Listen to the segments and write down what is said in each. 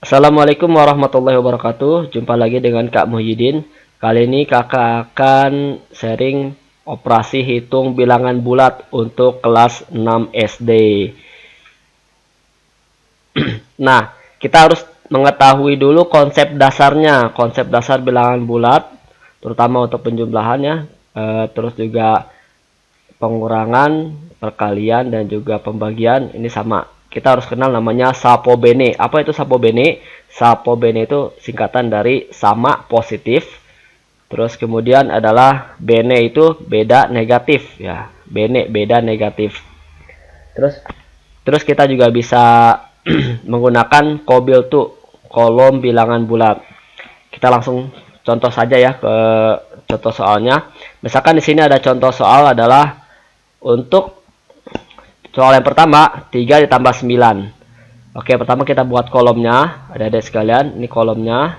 Assalamualaikum warahmatullahi wabarakatuh. Jumpa lagi dengan Kak Muhyiddin. Kali ini kakak akan sharing operasi hitung bilangan bulat untuk kelas 6 SD. Nah, kita harus mengetahui dulu konsep dasarnya, konsep dasar bilangan bulat, terutama untuk penjumlahannya, terus juga pengurangan, perkalian, dan juga pembagian. Ini sama. Kita harus kenal namanya Sapobene. Apa itu Sapobene? Sapobene itu singkatan dari sama positif. Terus kemudian adalah bene itu beda negatif ya. Bene beda negatif. Terus terus kita juga bisa menggunakan kobil tuh kolom bilangan bulat. Kita langsung contoh saja ya ke contoh soalnya. Misalkan di sini ada contoh soal adalah untuk soal yang pertama 3 ditambah 9. Oke, pertama kita buat kolomnya. Adik-adik sekalian, ini kolomnya.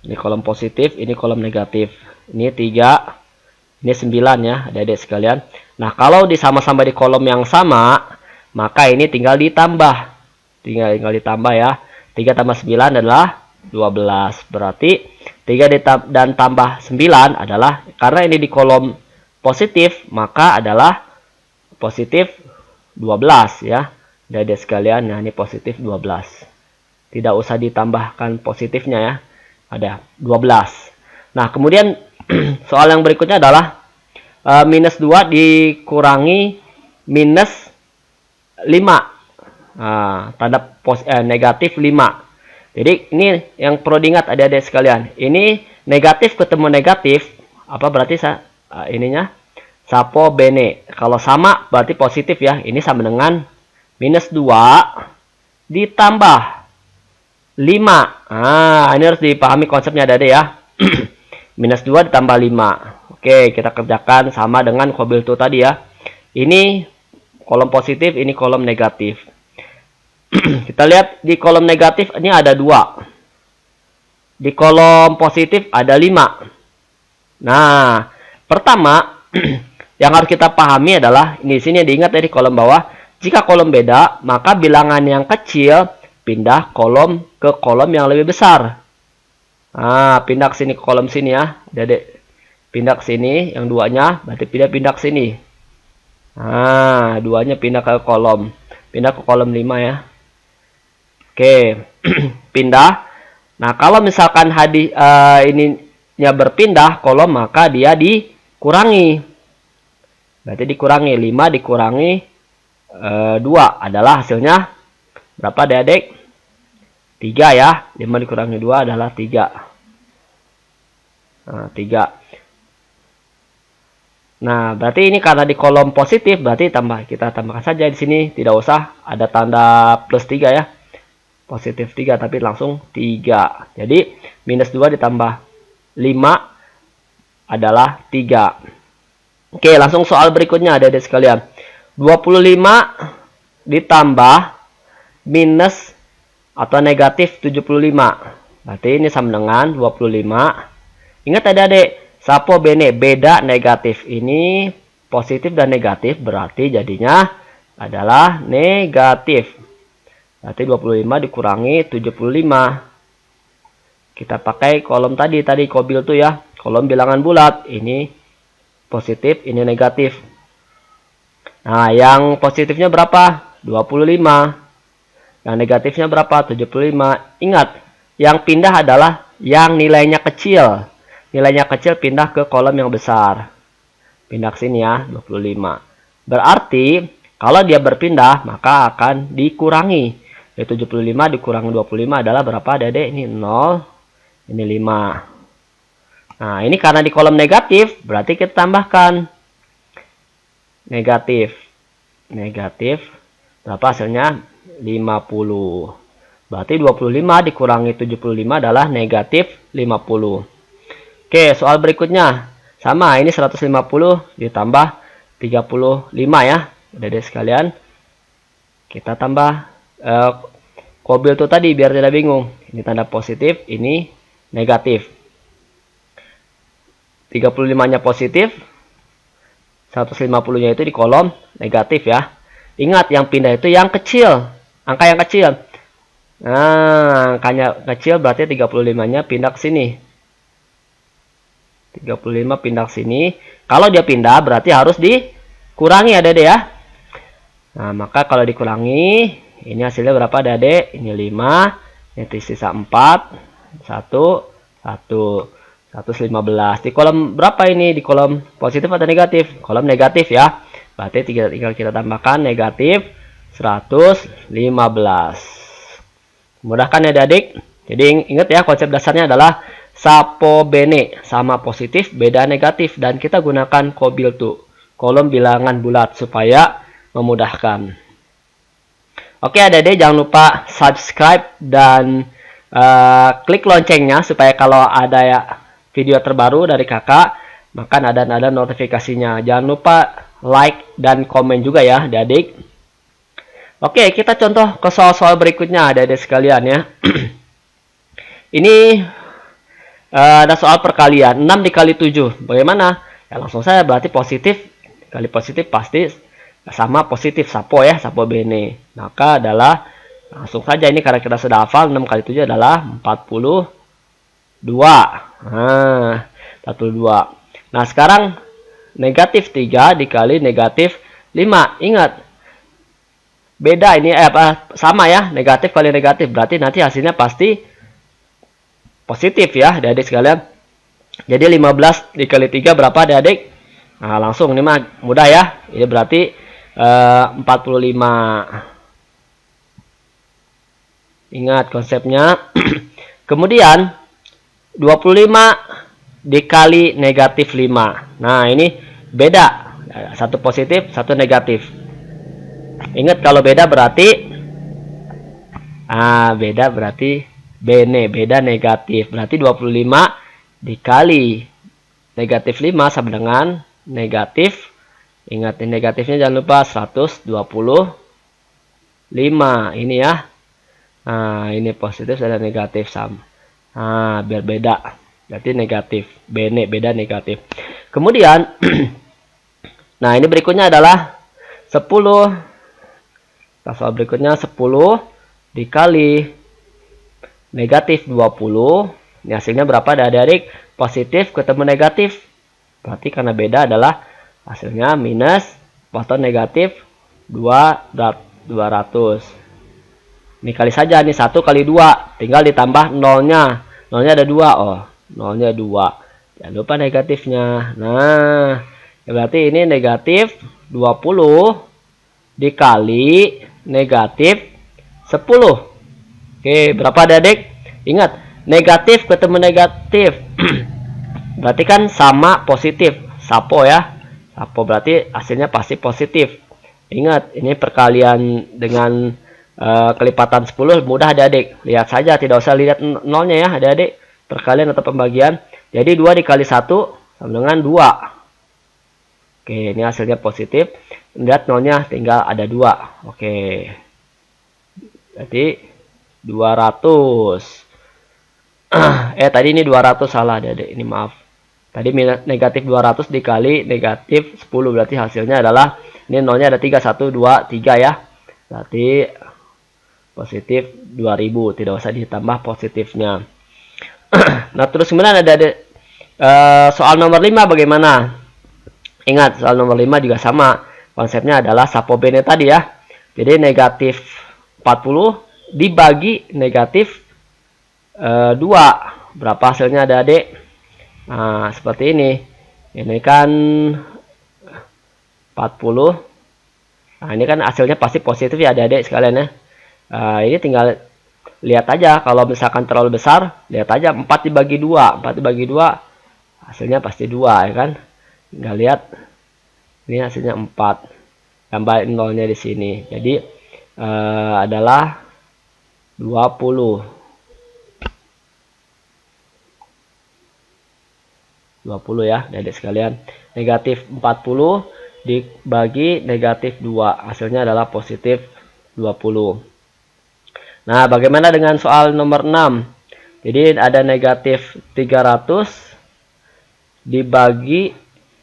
Ini kolom positif, ini kolom negatif. Ini 3, ini 9 ya, adik-adik sekalian. Nah, kalau disama-sama di kolom yang sama, maka ini tinggal ditambah. Tinggal ditambah ya. 3 tambah 9 adalah 12. Berarti 3 dan tambah 9 adalah, karena ini di kolom positif, maka adalah positif 12 ya. Jadi sekalian, nah ini positif 12. Tidak usah ditambahkan positifnya ya. Ada 12. Nah, kemudian soal yang berikutnya adalah minus 2 dikurangi minus 5. Nah, tanda negatif 5. Jadi ini yang perlu diingat adik-adik sekalian. Ini negatif ketemu negatif, apa berarti ininya Sapobene. Kalau sama berarti positif ya. Ini sama dengan minus 2 ditambah 5. Nah, ini harus dipahami konsepnya adik-adik ya. Minus 2 ditambah 5. Oke, kita kerjakan sama dengan kobil tuh tadi ya. Ini kolom positif, ini kolom negatif. Kita lihat di kolom negatif ini ada 2. Di kolom positif ada 5. Nah, pertama yang harus kita pahami adalah ini, sini diingat dari kolom bawah. Jika kolom beda, maka bilangan yang kecil pindah kolom ke kolom yang lebih besar. Nah, pindah ke sini ke kolom sini ya. Jadi pindah ke sini, yang 2-nya berarti pindah ke sini. Nah, 2-nya pindah ke kolom 5 ya. Oke, pindah. Nah, kalau misalkan ininya berpindah kolom, maka dia dikurangi. Berarti dikurangi 5 dikurangi 2 adalah hasilnya berapa adik-adik? 3 ya. 5 dikurangi 2 adalah 3. Nah, 3. Nah, berarti ini karena di kolom positif, berarti kita tambahkan saja di sini, tidak usah ada tanda plus 3 ya. Positif 3 tapi langsung 3. Jadi minus 2 ditambah 5 adalah 3. Oke, langsung soal berikutnya adik-adik sekalian. 25 ditambah minus atau negatif 75. Berarti ini sama dengan 25. Ingat adik-adik, Sapobene beda negatif. Ini positif dan negatif, berarti jadinya adalah negatif. Berarti 25 dikurangi 75. Kita pakai kolom tadi kobil tuh ya. Kolom bilangan bulat. Ini positif, ini negatif. Nah, yang positifnya berapa? 25. Yang negatifnya berapa? 75. Ingat, yang pindah adalah yang nilainya kecil. Nilainya kecil pindah ke kolom yang besar. Pindah ke sini ya, 25. Berarti, kalau dia berpindah, maka akan dikurangi. Jadi 75 dikurangi 25 adalah berapa, Dede? Ini 0, ini 5. Nah, ini karena di kolom negatif, berarti kita tambahkan negatif. Negatif, berapa hasilnya? 50. Berarti 25 dikurangi 75 adalah negatif 50. Oke, soal berikutnya. Sama, ini 150 ditambah 35 ya. Adik-adik sekalian. Kita tambah kobil itu tadi biar tidak bingung. Ini tanda positif, ini negatif. 35-nya positif, 150-nya itu di kolom negatif ya. Ingat, yang pindah itu yang kecil, angka yang kecil. Nah, angkanya kecil berarti 35-nya pindah ke sini. 35 pindah ke sini. Kalau dia pindah berarti harus dikurangi Adik-adik ya. Nah, maka kalau dikurangi, ini hasilnya berapa Adik-adik? Ini 5, ini sisa 4, 1, 115. Di kolom berapa ini? Di kolom positif atau negatif? Kolom negatif ya. Berarti tinggal kita tambahkan negatif 115. Mudahkan ya Adik. Jadi ingat ya, konsep dasarnya adalah sapo bene, sama positif beda negatif, dan kita gunakan kobiltu, kolom bilangan bulat, supaya memudahkan. Oke Adik-adik, jangan lupa subscribe dan klik loncengnya supaya kalau ada ya video terbaru dari kakak, maka ada notifikasinya. Jangan lupa like dan komen juga ya adik-adik. Oke, kita contoh ke soal-soal berikutnya adik-adik sekalian ya. Ini ada soal perkalian 6 dikali 7. Bagaimana? Ya langsung saja, berarti positif kali positif pasti sama positif, sapo ya, sapo bene. Maka adalah langsung saja ini, karena kita sudah hafal 6 kali 7 adalah 42. Nah, 42. Nah, sekarang negatif 3 dikali negatif 5. Ingat, beda ini sama ya, negatif kali negatif. Berarti nanti hasilnya pasti positif ya, adik-adik sekalian. Jadi 15 dikali 3 berapa adik-adik? Nah, langsung ini mah mudah ya. Ini berarti 45. Ingat konsepnya. Kemudian 25 dikali negatif 5. Nah, ini beda. Satu positif, satu negatif. Ingat kalau beda berarti beda berarti bene, beda negatif. Berarti 25 dikali negatif 5 sama dengan negatif. Ingat negatifnya jangan lupa 125. Ini ya. Nah, ini positif ada negatif sama. Nah, biar beda. Berarti negatif. Bene, beda negatif. Kemudian nah, ini berikutnya adalah 10. Nah, soal berikutnya 10 dikali negatif 20. Ini hasilnya berapa adik-adik? Positif ketemu negatif. Berarti karena beda adalah hasilnya minus atau negatif 200. Ini kali saja, ini 1 kali 2. Tinggal ditambah nolnya. Nolnya ada 2. Oh, nolnya 2. Jangan lupa negatifnya. Nah, berarti ini negatif 20 dikali negatif 10. Oke, berapa adik-adik? Ingat, negatif ketemu negatif. Berarti kan sama positif. Sapo ya. Sapo berarti hasilnya pasti positif. Ingat, ini perkalian dengan kelipatan 10 mudah adik-adik. Lihat saja, tidak usah lihat nolnya ya adik-adik. Perkalian atau pembagian. Jadi 2 dikali 1 sama dengan 2. Oke, ini hasilnya positif. Lihat nolnya tinggal ada 2. Oke. Jadi 200. Tadi ini 200 salah adik-adik. Ini maaf. Tadi negatif 200 dikali negatif 10. Berarti hasilnya adalah, ini nolnya ada 3. 1, 2, 3 ya. Berarti positif 2000. Tidak usah ditambah positifnya. Nah, terus kemudian ada soal nomor 5 bagaimana? Ingat, soal nomor 5 juga sama. Konsepnya adalah sapo bene tadi ya. Jadi negatif 40 dibagi negatif 2. Berapa hasilnya adik-adik? Nah, seperti ini. Ini kan 40. Nah, ini kan hasilnya pasti positif ya adik-adik sekalian ya. Ini tinggal lihat aja. Kalau misalkan terlalu besar, lihat aja 4 dibagi 2. 4 dibagi 2 hasilnya pasti 2 ya kan. Tinggal lihat. Ini hasilnya 4. Tambah nolnya di sini. Jadi adalah 20. 20 ya adik sekalian. Negatif 40 dibagi negatif 2. Hasilnya adalah positif 20. Nah, bagaimana dengan soal nomor 6? Jadi ada negatif 300 dibagi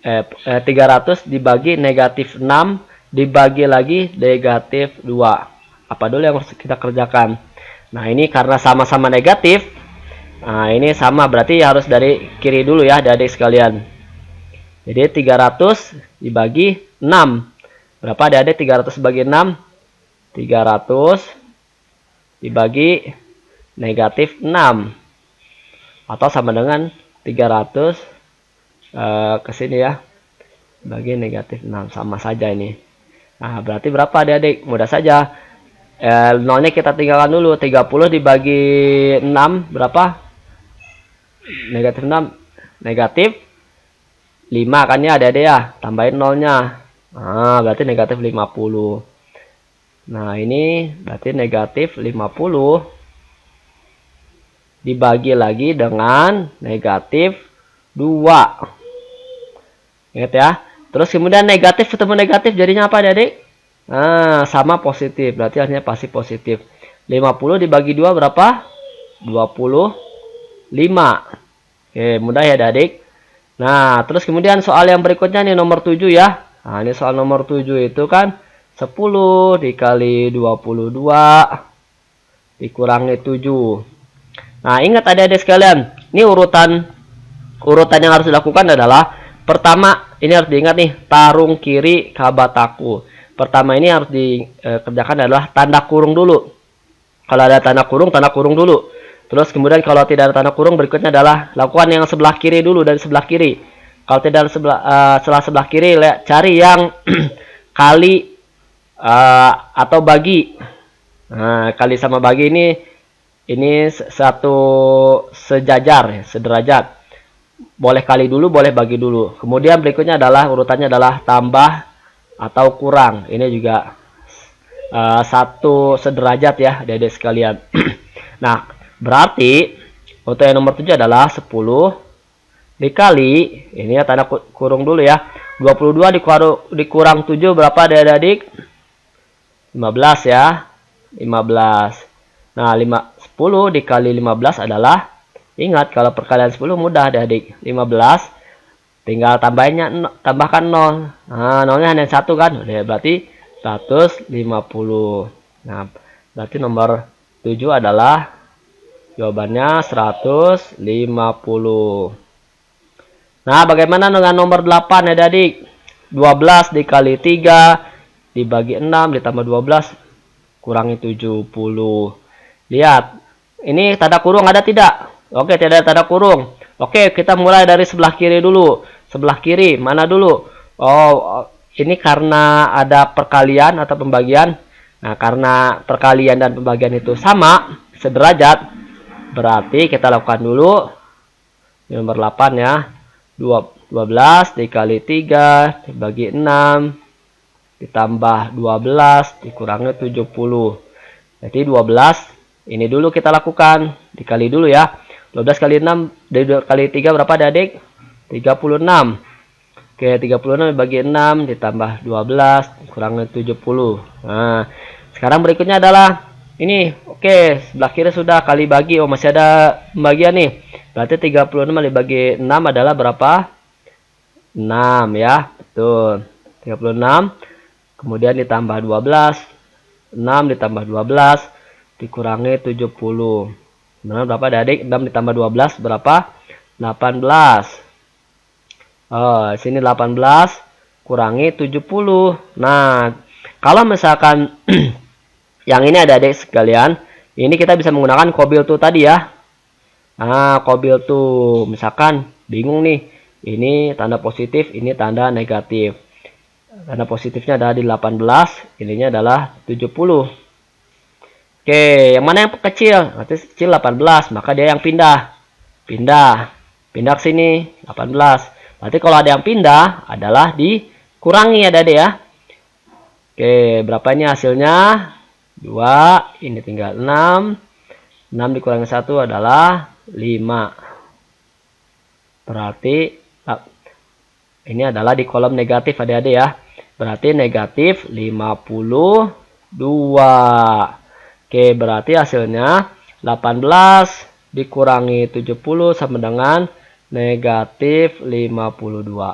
300 dibagi negatif 6 dibagi lagi negatif 2. Apa dulu yang harus kita kerjakan? Nah, ini karena sama-sama negatif. Nah, ini sama, berarti harus dari kiri dulu ya, adik sekalian. Jadi 300 dibagi 6. Berapa adik-adik 300 bagi 6? 300 dibagi negatif 6. Atau sama dengan 300 ke sini ya. Bagi negatif 6. Sama saja ini. Nah, berarti berapa adik-adik? Mudah saja. Nolnya kita tinggalkan dulu. 30 dibagi 6 berapa? Negatif 6. Negatif 5 kan ya adik-adik ya. Tambahin nolnya. Nah, berarti negatif 50. Nah, ini berarti negatif 50 dibagi lagi dengan negatif 2. Ingat ya. Terus kemudian negatif ketemu negatif jadinya apa adik-adik? Nah, sama positif. Berarti hasilnya pasti positif. 50 dibagi 2 berapa? 25. Oke, mudah ya adik-adik. Nah, terus kemudian soal yang berikutnya nih nomor 7 ya. Nah, ini soal nomor 7 itu kan 10 dikali 22 dikurangi 7. Nah, ingat adik-adik sekalian, ini urutan yang harus dilakukan adalah pertama, ini harus diingat nih, tarung kiri kabataku. Pertama ini harus dikerjakan adalah tanda kurung dulu. Kalau ada tanda kurung dulu. Terus kemudian kalau tidak ada tanda kurung, berikutnya adalah lakukan yang sebelah kiri dulu, dari sebelah kiri. Kalau tidak sebelah kiri, cari yang kali atau bagi. Nah, kali sama bagi ini satu sejajar ya, sederajat. Boleh kali dulu, boleh bagi dulu. Kemudian berikutnya adalah urutannya adalah tambah atau kurang. Ini juga satu sederajat ya, adik-adik sekalian. Nah, berarti untuk yang nomor 7 adalah 10 dikali, ini ya tanda kurung dulu ya. 22 dikurang 7 berapa adik-adik? 15 ya. 15. Nah, 10 dikali 15 adalah, ingat kalau perkalian 10 mudah adik-adik. 15 tinggal tambahkan 0. Nah, nolnya hanya 1 kan? Udah, berarti 150. Nah, berarti nomor 7 adalah jawabannya 150. Nah, bagaimana dengan nomor 8 adik-adik? 12 dikali 3 dibagi 6 ditambah 12 kurangi 70. Lihat, ini tanda kurung ada tidak? Oke, tidak ada tanda kurung. Oke, kita mulai dari sebelah kiri dulu. Sebelah kiri, mana dulu? Oh, ini karena ada perkalian atau pembagian. Nah, karena perkalian dan pembagian itu sama, sederajat, berarti kita lakukan dulu nomor 8 ya. 12 dikali 3 dibagi 6 ditambah 12 dikurangi 70. Jadi 12 ini dulu kita lakukan, dikali dulu ya. 12 kali 6 kali 3 berapa adik? 36. Oke, 36 dibagi 6 ditambah 12 kurangi 70. Nah, sekarang berikutnya adalah ini. Oke, sebelah kiri sudah kali bagi. Oh, masih ada pembagian nih. Berarti 36 dibagi 6 adalah berapa? 6 ya, betul. 36 kemudian ditambah 12. 6 ditambah 12 dikurangi 70. Benar berapa adik? 6 ditambah 12 berapa? 18. Oh, sini 18 kurangi 70. Nah, kalau misalkan yang ini ada adik sekalian, ini kita bisa menggunakan kobil tuh tadi ya. Nah, kobil tuh misalkan bingung nih, ini tanda positif, ini tanda negatif. Tanda positifnya adalah di 18, ininya adalah 70. Oke, yang mana yang kecil? Berarti kecil 18, maka dia yang pindah ke sini 18. Berarti kalau ada yang pindah adalah dikurangi ya adik ya. Oke, berapa ini hasilnya? 2, ini tinggal 6. 6 dikurangi 1 adalah 5. Berarti ini adalah di kolom negatif adik-adik ya. Berarti negatif 52. Oke, berarti hasilnya 18 dikurangi 70 sama dengan negatif 52.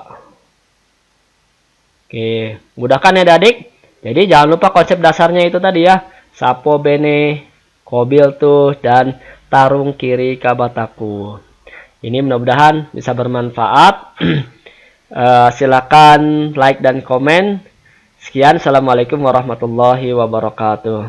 Oke, mudahkan ya adik-adik. Jadi jangan lupa konsep dasarnya itu tadi ya. Sapo bene kobil tuh, dan tarung kiri kabataku. Ini mudah-mudahan bisa bermanfaat. Silakan like dan komen. Sekian, assalamualaikum warahmatullahi wabarakatuh.